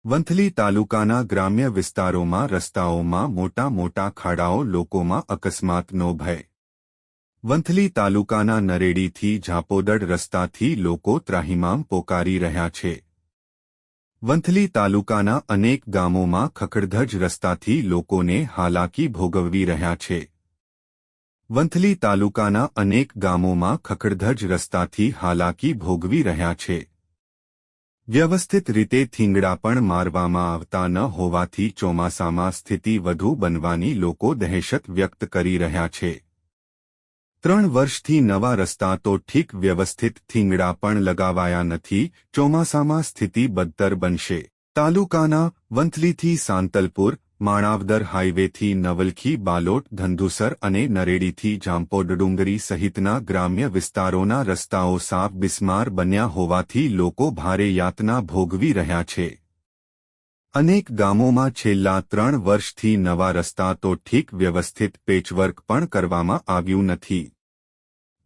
વંથલી તાલુકાના ગ્રામ્ય વિસ્તારોમાં રસ્તાઓમાં મોટા મોટા ખાડાઓ, લોકોમાં અકસ્માતનો ભય। વંથલી તાલુકાના નરેડીથી ઝાપોદડ રસ્તાથી લોકો ત્રાહિમામ પોકારી રહ્યા છે। વંથલી તાલુકાના અનેક ગામોમાં ખખડધજ રસ્તાથી લોકોને હાલાકી ભોગવવી રહ્યા છે। વંથલી તાલુકાના અનેક ગામોમાં ખખડધજ રસ્તાથી હાલાકી ભોગવી રહ્યા છે। વ્યવસ્થિત રીતે થીંગડા પણ મારવામાં આવતા ન હોવાથી ચોમાસામાં સ્થિતિ વધુ બનવાની લોકો દહેશત વ્યક્ત કરી રહ્યા છે। 3 વર્ષથી નવા રસ્તા તો ઠીક, વ્યવસ્થિત થીંગડા પણ લગાવાયા નથી। ચોમાસામાં સ્થિતિ બદતર બનશે। તાલુકાના વંથલીથી સાંતલપુર, માણાવદર હાઇવેથી નવલખી, બાલોટ, ધંધુસર અને નરેડીથી જાંપોડડુંગરી સહિતના ગ્રામ્ય વિસ્તારોના રસ્તાઓ સાફ બિસ્માર બન્યા હોવાથી લોકો ભારે યાતના ભોગવી રહ્યા છે। અનેક ગામોમાં છેલ્લા 3 વર્ષથી નવા રસ્તા તો ઠીક, વ્યવસ્થિત પેચવર્ક પણ કરવામાં આવ્યું નથી,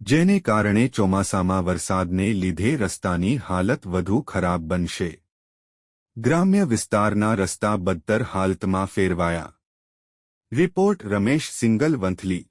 જેને કારણે ચોમાસામાં વરસાદને લીધે રસ્તાની હાલત વધુ ખરાબ બનશે। ગ્રામ્ય વિસ્તારના રસ્તા બદતર હાલતમાં ફેરવાયા। રિપોર્ટ રમેશ સિંગલ, વંથલી।